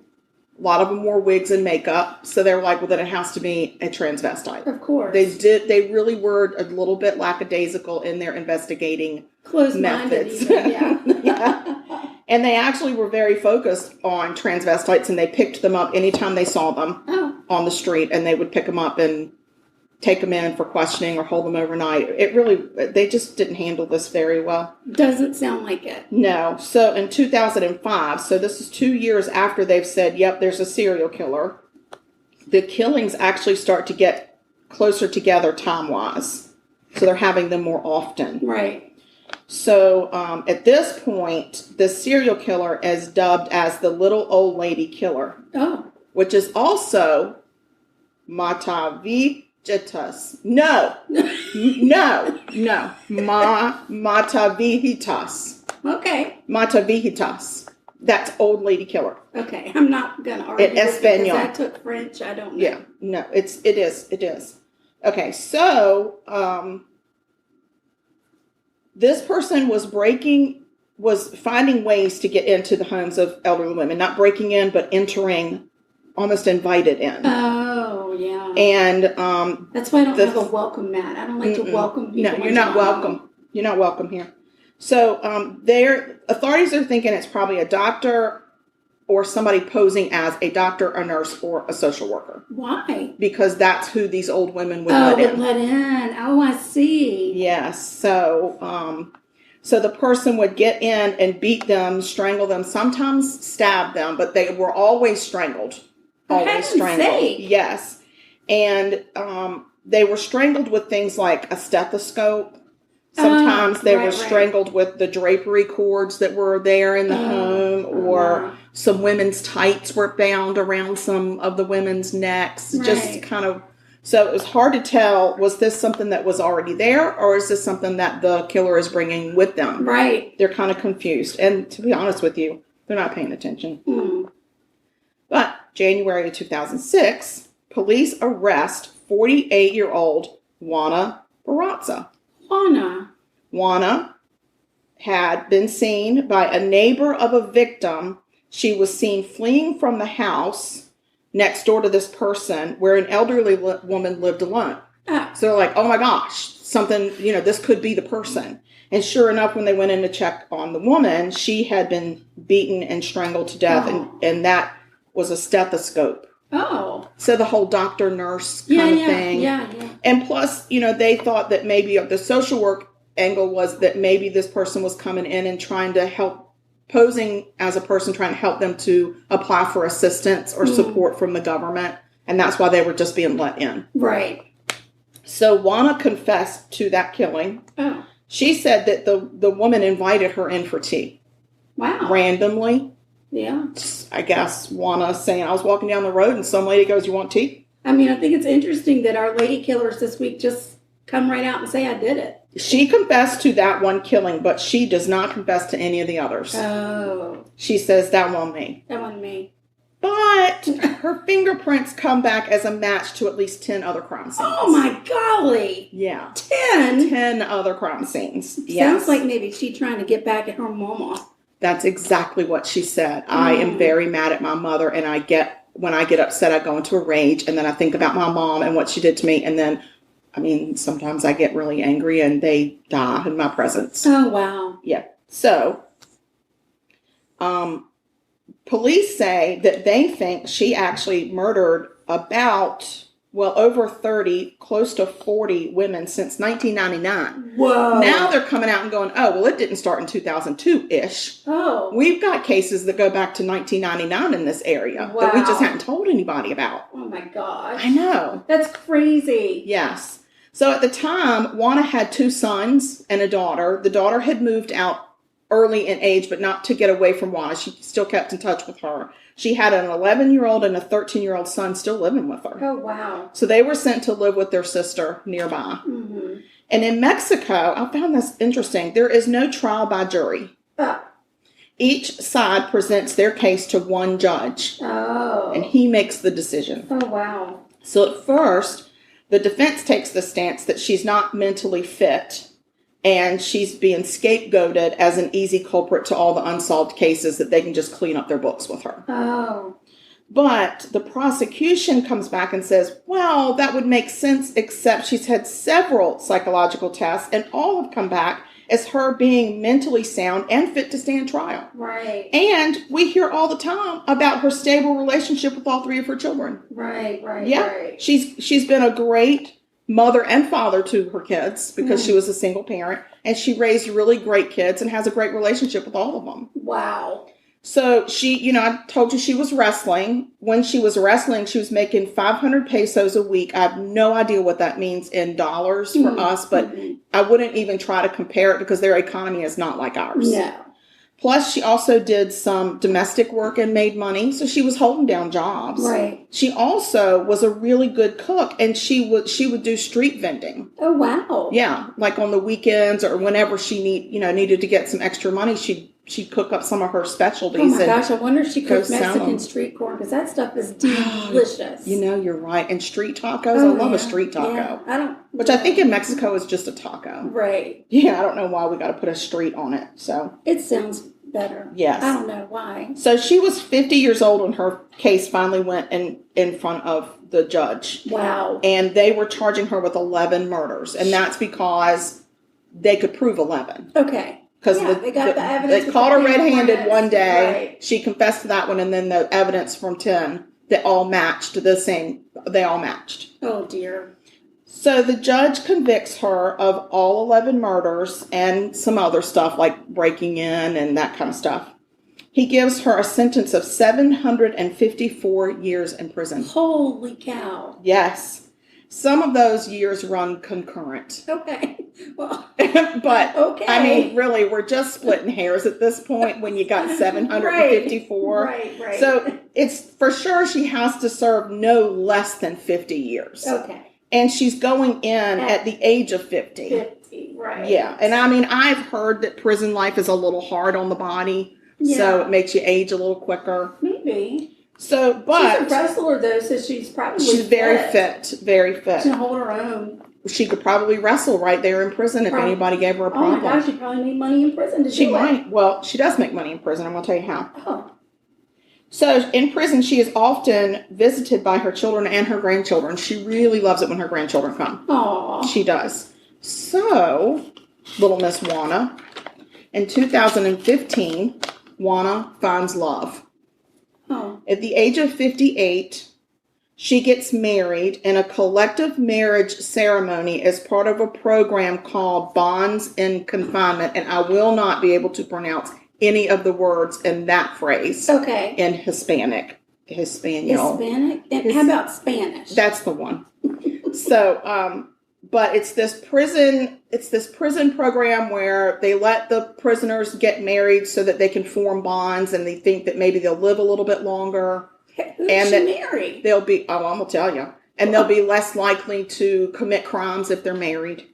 A lot of them wore wigs and makeup. So they were like, well, then it has to be a transvestite. Of course. They really were a little bit lackadaisical in their investigating methods. Yeah. And they actually were very focused on transvestites, and they picked them up anytime they saw them on the street, and they would pick them up and take them in for questioning or hold them overnight. They just didn't handle this very well. Doesn't sound like it. No. So in 2005, so this is 2 years after they've said, yep, there's a serial killer, the killings actually start to get closer together time-wise. So they're having them more often. Right. So at this point, the serial killer is dubbed as the little old lady killer. Oh. Which is also Mataviejitas. No. Mataviejitas. Okay. Mataviejitas. That's old lady killer. Okay. I'm not going to argue In Espanol. because I took French. I don't know. Yeah. No, it is. Okay. So, this person was finding ways to get into the homes of elderly women, not breaking in, but entering, almost invited in. Oh, yeah. And that's why I don't have a welcome mat. I don't like to welcome people. No, you're not welcome. You're not welcome here. So their authorities are thinking it's probably a doctor or somebody posing as a doctor, a nurse, or a social worker. Why? Because that's who these old women would let in. Oh, I see. Yes. So the person would get in and beat them, strangle them, sometimes stab them, but they were always strangled. Always strangled. Yes. And they were strangled with things like a stethoscope. Sometimes they were strangled with the drapery cords that were there in the home, or some women's tights were bound around some of the women's necks. Just kind of, so it was hard to tell, was this something that was already there, or is this something that the killer is bringing with them? Right. They're kind of confused. And to be honest with you, they're not paying attention. Mm. But January of 2006, police arrest 48-year-old Juana Barraza. Juana had been seen by a neighbor of a victim. She was seen fleeing from the house next door to this person where an elderly woman lived alone. So they're like, oh my gosh, something, this could be the person. And sure enough, when they went in to check on the woman, she had been beaten and strangled to death, and that was a stethoscope. Oh. So the whole doctor-nurse kind of thing. Yeah. And plus, they thought that maybe the social work angle was that maybe this person was coming in and trying to help, posing as a person trying to help them to apply for assistance or support from the government. And that's why they were just being let in. Right. So Juana confessed to that killing. Oh. She said that the woman invited her in for tea. Wow. Randomly. Yeah. I guess Juana saying, I was walking down the road and some lady goes, you want tea? I mean, I think it's interesting that our lady killers this week just come right out and say, I did it. She confessed to that one killing, but she does not confess to any of the others. Oh. She says, that wasn't me. That wasn't me. But her fingerprints come back as a match to at least 10 other crime scenes. Oh, my golly. Yeah. 10? 10 other crime scenes. Sounds like maybe she's trying to get back at her mama. That's exactly what she said. I am very mad at my mother, and when I get upset, I go into a rage, and then I think about my mom and what she did to me, and then, sometimes I get really angry, and they die in my presence. Oh, wow. Yeah. So, police say that they think she actually murdered about, over 30, close to 40 women since 1999. Whoa. Now they're coming out and going, it didn't start in 2002-ish. Oh. We've got cases that go back to 1999 in this area that we just hadn't told anybody about. Oh, my gosh. I know. That's crazy. Yes. So at the time, Juana had 2 sons and a daughter. The daughter had moved out early in age, but not to get away from Juana. She still kept in touch with her. She had an 11-year-old and a 13-year-old son still living with her. Oh, wow. So they were sent to live with their sister nearby. Mm-hmm. And in Mexico, I found this interesting. There is no trial by jury. Oh. Each side presents their case to one judge. Oh. And he makes the decision. Oh, wow. So at first, the defense takes the stance that she's not mentally fit and she's being scapegoated as an easy culprit to all the unsolved cases that they can just clean up their books with her. Oh. But the prosecution comes back and says, well, that would make sense, except she's had several psychological tests and all have come back as her being mentally sound and fit to stand trial. Right. And we hear all the time about her stable relationship with all three of her children. Right. Yeah. Right. She's been a great mother and father to her kids because she was a single parent, and she raised really great kids and has a great relationship with all of them. Wow. So she, I told you she was wrestling. When she was wrestling, she was making 500 pesos a week. I have no idea what that means in dollars for us, but I wouldn't even try to compare it because their economy is not like ours. No. Plus, she also did some domestic work and made money, so she was holding down jobs. Right. She also was a really good cook, and she would do street vending. Oh, wow. Yeah, like on the weekends or whenever she needed to get some extra money, she'd cook up some of her specialties. Oh my gosh, I wonder if she cooks Mexican them. street corn, because that stuff is delicious. You're right. And street tacos, I love a street taco. Yeah, which I think in Mexico is just a taco. Right. Yeah, I don't know why we got to put a street on it. So it sounds better. Yes. I don't know why. So she was 50 years old when her case finally went in front of the judge. Wow. And they were charging her with 11 murders. And that's because they could prove 11. Okay. Because they got the evidence. They caught her red-handed one day. Right. She confessed to that one, and then the evidence from 10 that all matched the same. They all matched. Oh dear. So the judge convicts her of all 11 murders and some other stuff like breaking in and that kind of stuff. He gives her a sentence of 754 years in prison. Holy cow. Yes. Some of those years run concurrent. Okay. Well, but, okay. I mean, really, we're just splitting hairs at this point when you got 754. Right. So it's for sure she has to serve no less than 50 years. Okay. And she's going in at the age of 50. 50, right. Yeah. And I mean, I've heard that prison life is a little hard on the body. Yeah. So it makes you age a little quicker. Maybe. So, but she's a wrestler, though, so she's probably very fit. Very fit. She can hold her own. She could probably wrestle right there in prison if anybody gave her a problem. Oh my gosh, she probably made money in prison. She might. Well, she does make money in prison. I'm going to tell you how. Oh. So in prison, she is often visited by her children and her grandchildren. She really loves it when her grandchildren come. Aww. She does. So, little Miss Juana, in 2015, Juana finds love. Oh. At the age of 58, she gets married in a collective marriage ceremony as part of a program called Bonds in Confinement, and I will not be able to pronounce any of the words in that phrase. Okay. In Hispanic. Hispaniola. Hispanic? And how about Spanish? That's the one. So, but it's this prison program where they let the prisoners get married so that they can form bonds, and they think that maybe they'll live a little bit longer. Who did she marry? They'll be, I'm going to tell you. And they'll be less likely to commit crimes if they're married.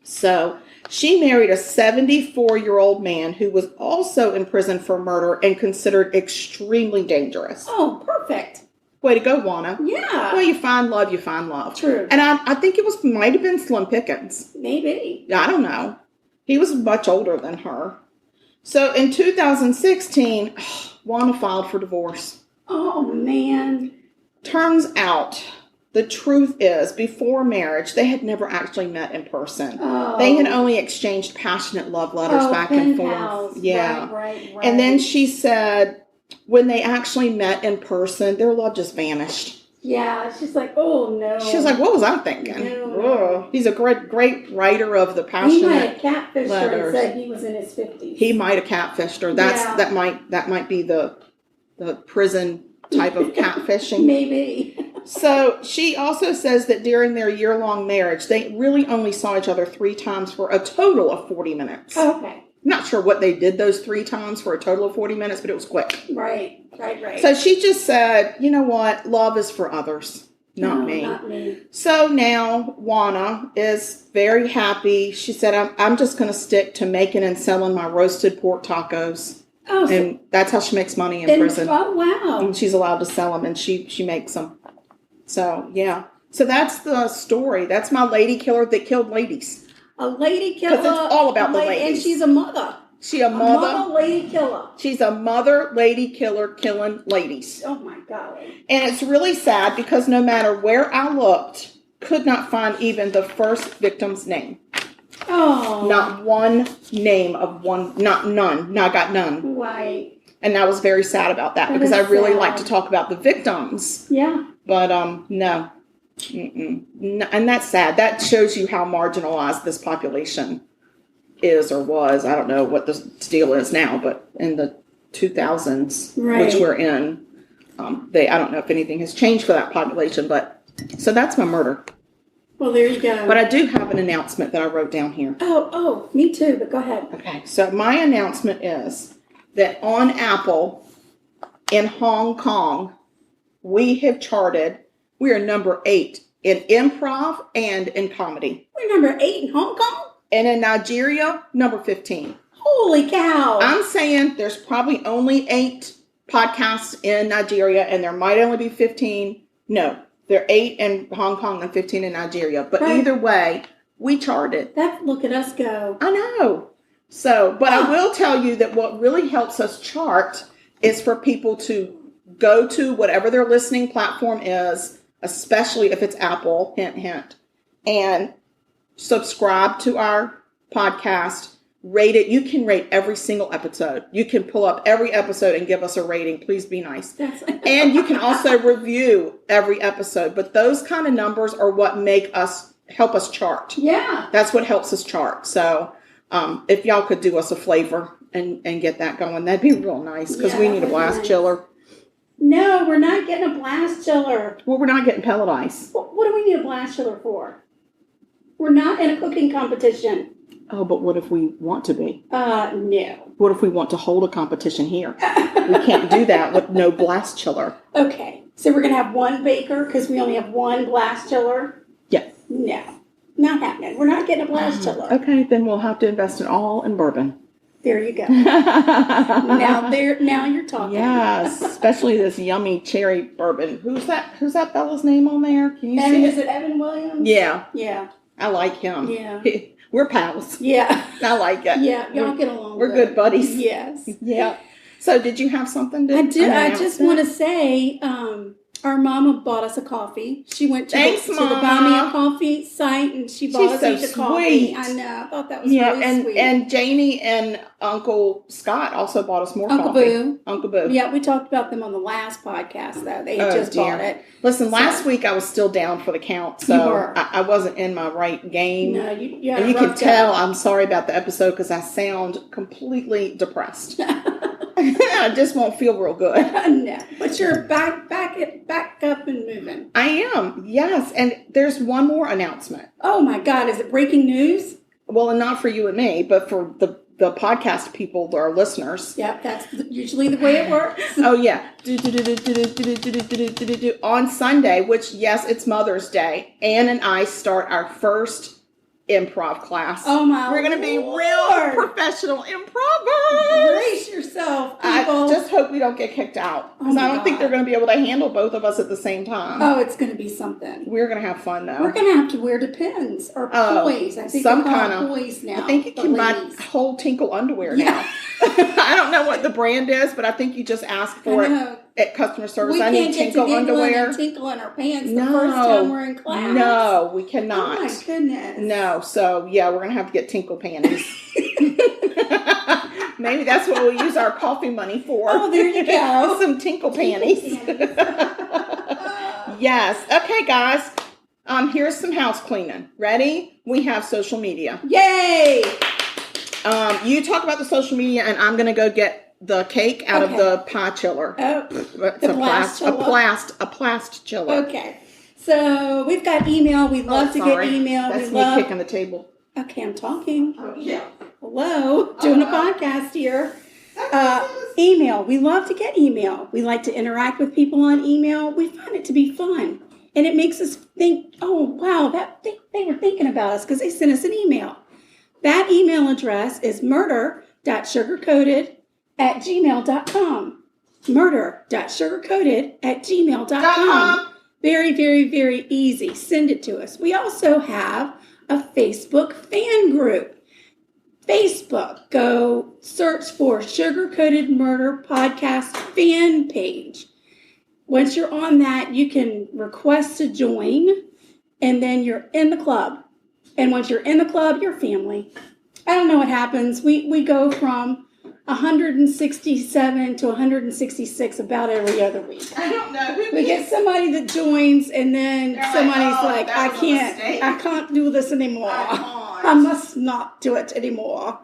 So she married a 74-year-old man who was also in prison for murder and considered extremely dangerous. Oh, perfect. Way to go, Juana. Yeah. Well, you find love, you find love. True. And I think it might have been Slim Pickens. Maybe. I don't know. He was much older than her. So in 2016, Juana filed for divorce. Oh, man. Turns out, the truth is, before marriage, they had never actually met in person. Oh. They had only exchanged passionate love letters back and forth. Yeah. Right. And then she said, when they actually met in person, their love just vanished. Yeah, she's like, oh, no. She was like, what was I thinking? No. He's a great writer of the passionate He might have catfished letters. her and said he was in his 50s. He might have catfished her. That might be the prison type of catfishing. Maybe. So she also says that during their year-long marriage, they really only saw each other 3 times for a total of 40 minutes. Okay. Not sure what they did those 3 times for a total of 40 minutes, but it was quick. Right. So she just said, you know what? Love is for others, not No, me. Not me. So now Juana is very happy. She said, I'm just going to stick to making and selling my roasted pork tacos. Oh, And that's how she makes money in prison. Oh, wow. And she's allowed to sell them, and she makes them. So, yeah. So that's the story. That's my lady killer that killed ladies. A lady killer. Because it's all about the ladies. And she's a mother. She's a mother. A mother lady killer. She's a mother lady killer killing ladies. Oh, my God. And it's really sad because no matter where I looked, could not find even the first victim's name. Oh. Not one name of one, none. No, I got none. Right. And I was very sad about that because I really like to talk about the victims. Yeah. But no. No. And that's sad. That shows you how marginalized this population is or was. I don't know what the deal is now, but in the 2000s, which we're in, I don't know if anything has changed for that population, but so that's my murder. Well, there you go. But I do have an announcement that I wrote down here. Oh, me too, but go ahead. Okay, so my announcement is that on Apple in Hong Kong, we have charted, we are number 8 in improv and in comedy. We're number 8 in Hong Kong? And in Nigeria, number 15. Holy cow. I'm saying there's probably only 8 podcasts in Nigeria, and there might only be 15. No, there are 8 in Hong Kong and 15 in Nigeria. But either way, we charted. Look at us go. I know. So, but I will tell you that what really helps us chart is for people to go to whatever their listening platform is, especially if it's Apple, hint, hint, and subscribe to our podcast, rate it. You can rate every single episode. You can pull up every episode and give us a rating. Please be nice. And you can also review every episode. But those kind of numbers are what help us chart. Yeah. That's what helps us chart. So if y'all could do us a flavor and get that going, that'd be real nice because we need a blast chiller. No, we're not getting a blast chiller. Well, we're not getting pellet ice. What do we need a blast chiller for? We're not in a cooking competition. Oh, but what if we want to be? No. What if we want to hold a competition here? We can't do that with no blast chiller. Okay, so we're going to have one baker because we only have one blast chiller? Yes. No, not happening. We're not getting a blast chiller. Okay, then we'll have to invest it all in bourbon. There you go. Now you're talking. Yes, especially this yummy cherry bourbon. Who's that fella's name on there? Can you see Is it Evan Williams? Yeah. Yeah. I like him. Yeah. We're pals. Yeah. I like it. Yeah, y'all get along. We're good buddies. Yes. Yeah. So did you have something to I do. announce? I just want to say, our mama bought us a coffee. She went to the Buy Me a Coffee site and she bought us each a coffee. I know. I thought that was really sweet. And Janie and Uncle Scott also bought us more coffee. Uncle Boo. Yeah, we talked about them on the last podcast, though. They had just bought it. Listen, last week I was still down for the count, so I wasn't in my right game. No, you and you can tell I'm sorry about the episode because I sound completely depressed. I just won't feel real good. No, but you're back up and moving. I am, yes. And there's one more announcement. Oh my God, is it breaking news? Well, and not for you and me, but for the podcast people, our listeners. Yep, that's usually the way it works. Oh, yeah. On Sunday, which, yes, it's Mother's Day, Ann and I start our first improv class. Oh, my We're going to be real professional improvers. Brace yourself, people. I just hope we don't get kicked out. Because I don't think they're going to be able to handle both of us at the same time. Oh, it's going to be something. We're going to have fun, though. We're going to have to wear Depends or poise. I think some kind of poise now. I think you can buy whole Tinkle underwear now. I don't know what the brand is, but I think you just ask for it at customer service. I need Tinkle underwear. And tinkle in our pants the first time we're in class. No, we cannot. Oh my goodness. No, so yeah, we're gonna have to get Tinkle panties. Maybe that's what we'll use our coffee money for. Oh, there you go. Some Tinkle panties. Yes. Okay, guys. Here's some house cleaning. Ready? We have social media. Yay! You talk about the social media, and I'm gonna go get the cake out of the pie chiller. Oh, it's a plast chiller. Okay. So we've got email. We love to get email. That's me kicking the table. Okay, I'm talking. Oh, yeah. Hello, doing a podcast here. Email. We love to get email. We like to interact with people on email. We find it to be fun. And it makes us think, oh, wow, they were thinking about us because they sent us an email. That email address is murder.sugarcoated@gmail.com. Murder.sugarcoated@gmail.com. Very, very, very easy. Send it to us. We also have a Facebook fan group. Facebook, go search for Sugar Coated Murder Podcast fan page. Once you're on that, you can request to join, and then you're in the club. And once you're in the club, you're family. I don't know what happens. We go from 167 to 166 about every other week. I don't know. We get somebody that joins, and then somebody's like, I can't do this anymore. I must not do it anymore.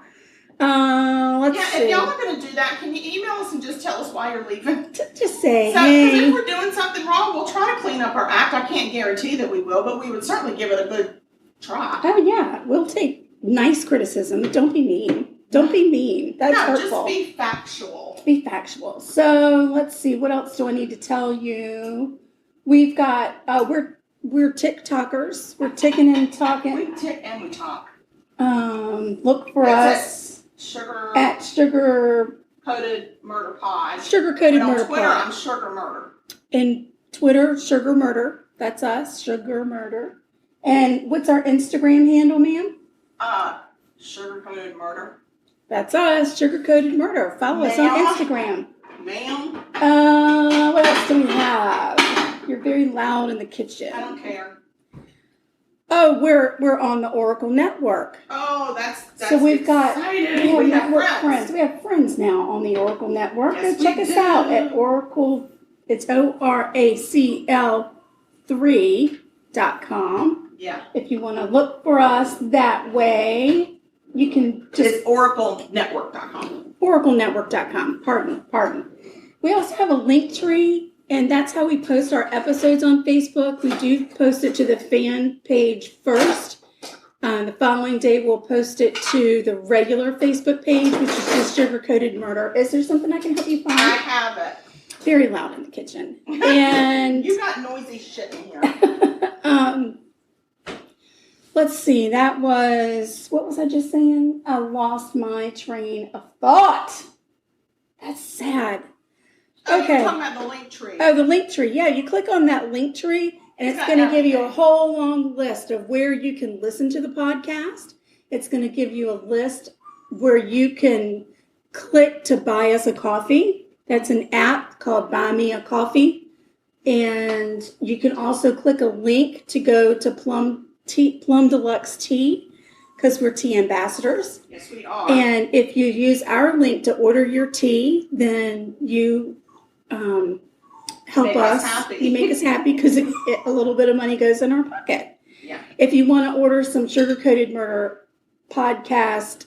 Let's see. If y'all are going to do that, can you email us and just tell us why you're leaving? Just say, hey. Because if we're doing something wrong, we'll try to clean up our act. I can't guarantee that we will, but we would certainly give it a good try. Oh, yeah. We'll take nice criticism. Don't be mean. Don't be mean. That's hurtful. Just be factual. Be factual. So let's see. What else do I need to tell you? We've got, we're TikTokers. We're ticking and talking. We tick and we talk. Look for us at Sugar Coated Murder Pod. Sugar Coated Murder Pod. On Twitter, I'm Sugar Murder. And Twitter, Sugar Murder. That's us, Sugar Murder. And what's our Instagram handle, ma'am? Sugar Coated Murder. That's us, Sugar Coated Murder. Follow us on Instagram. Ma'am. What else do we have? You're very loud in the kitchen. I don't care. Oh, we're on the Oracle Network. Oh, that's so we've got exciting. We have network friends. We have friends now on the Oracle Network. Yes, go check us out at Oracle. It's ORACL3.com. Yeah. If you want to look for us that way, you can just. It's OracleNetwork.com. OracleNetwork.com. Pardon. We also have a link tree. And that's how we post our episodes on Facebook. We do post it to the fan page first. The following day, we'll post it to the regular Facebook page, which is just Sugar Coated Murder. Is there something I can help you find? I have it. Very loud in the kitchen. And you got noisy shit in here. Let's see. That was, what was I just saying? I lost my train of thought. That's sad. Okay. You're talking about the link tree. Oh, the link tree. Yeah, you click on that link tree, and it's going to give you a whole long list of where you can listen to the podcast. It's going to give you a list where you can click to buy us a coffee. That's an app called Buy Me a Coffee. And you can also click a link to go to Plum Deluxe Tea, because we're tea ambassadors. Yes, we are. And if you use our link to order your tea, then you help us. You make us happy because a little bit of money goes in our pocket. Yeah. If you want to order some Sugar Coated Murder podcast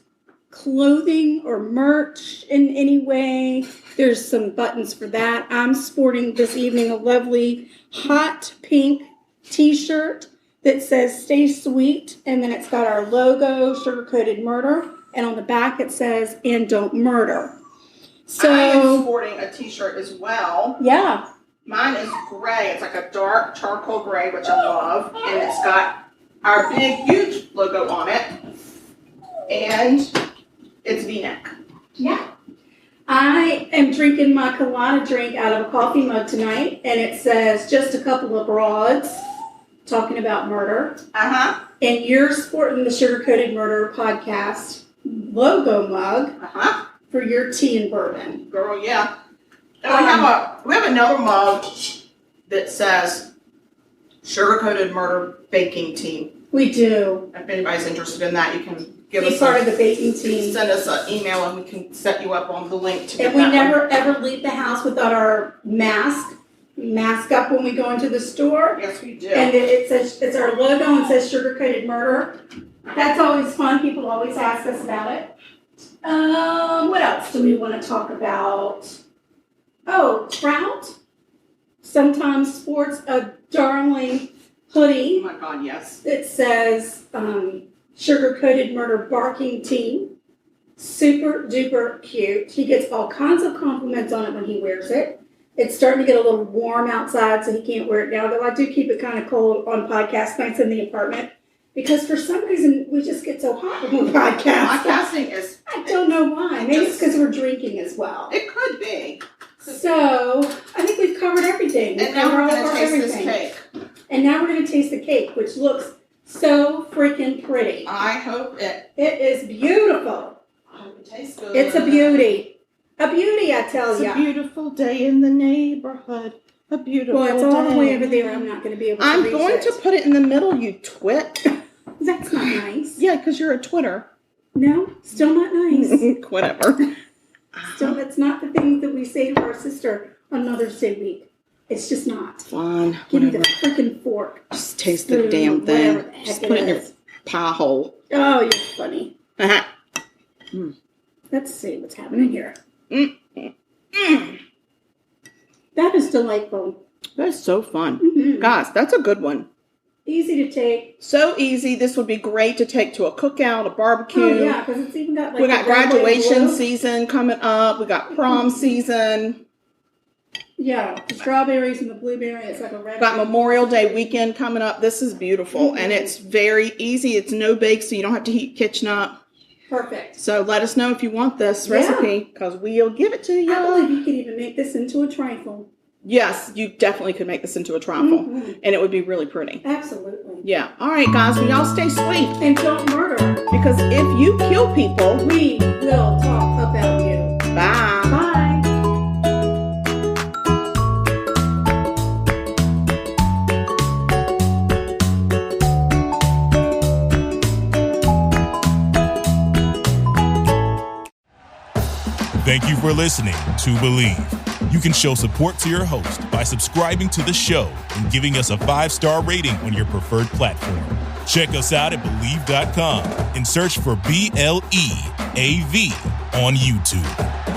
clothing or merch in any way, there's some buttons for that. I'm sporting this evening a lovely hot pink t-shirt that says "Stay Sweet," and then it's got our logo, Sugar Coated Murder, and on the back it says "And Don't Murder." So, I am sporting a t-shirt as well. Yeah. Mine is gray. It's like a dark charcoal gray, which I love. And it's got our big, huge logo on it. And it's V-neck. Yeah. I am drinking my colada drink out of a coffee mug tonight. And it says, "Just a couple of broads talking about murder." Uh-huh. And you're sporting the Sugar Coated Murder podcast logo mug. Uh-huh. For your tea and bourbon. Girl, yeah. And we have another mug that says Sugar Coated Murder Baking Team. We do. If anybody's interested in that, you can give us part of the baking team. Send us an email and we can set you up on the link to And we never ever leave the house without our mask. We mask up when we go into the store. Yes, we do. And it says, it's our logo and says Sugar Coated Murder. That's always fun. People always ask us about it. What else do we want to talk about? Oh, Trout. Sometimes sports a darling hoodie. Oh my God, yes. It says Sugar Coated Murder Barking Team. Super duper cute. He gets all kinds of compliments on it when he wears it. It's starting to get a little warm outside, so he can't wear it now. Though I do keep it kind of cold on podcast nights in the apartment because for some reason we just get so hot when we podcast. Podcasting is. I don't know why. Maybe it's because we're drinking as well. It could be. So I think we've covered everything. And now we're going to taste this cake. And now we're going to taste the cake, which looks so freaking pretty. I hope it. It is beautiful. I hope it tastes good. It's a beauty. A beauty, I tell you. It's a beautiful day in the neighborhood. A beautiful day. Well, it's all the way over there. I'm not going to be able to I'm reach going it. to put it in the middle, you twit. That's not nice. Yeah, because you're a Twitter. No, still not nice. Whatever. Still, that's not the things that we say to our sister on Mother's Day week. It's just not. Fine. Give me the freaking fork. Just taste the damn thing. Just put it in your pie hole. Oh, you're funny. Uh-huh. Let's see what's happening here. Mm. That is delightful. That's so fun. Mm-hmm. Guys, that's a good one. Easy to take. So easy. This would be great to take to a cookout, a barbecue. Oh, yeah, because it's even got like... We got graduation season coming up. We got prom season. Yeah, the strawberries and the blueberry. It's like a red. Got Memorial Day weekend coming up. This is beautiful. And it's very easy. It's no bake, so you don't have to heat kitchen up. Perfect. So let us know if you want this recipe, because we'll give it to you. I believe you could even make this into a trifle. Yes, you definitely could make this into a trifle. Mm-hmm. And it would be really pretty. Absolutely. Yeah. All right, guys. Well, y'all stay sweet. And don't murder. Because if you kill people, we will talk about you. Bye. Bye. Thank you for listening to Believe. You can show support to your host by subscribing to the show and giving us a 5-star rating on your preferred platform. Check us out at Believe.com and search for BLEAV on YouTube.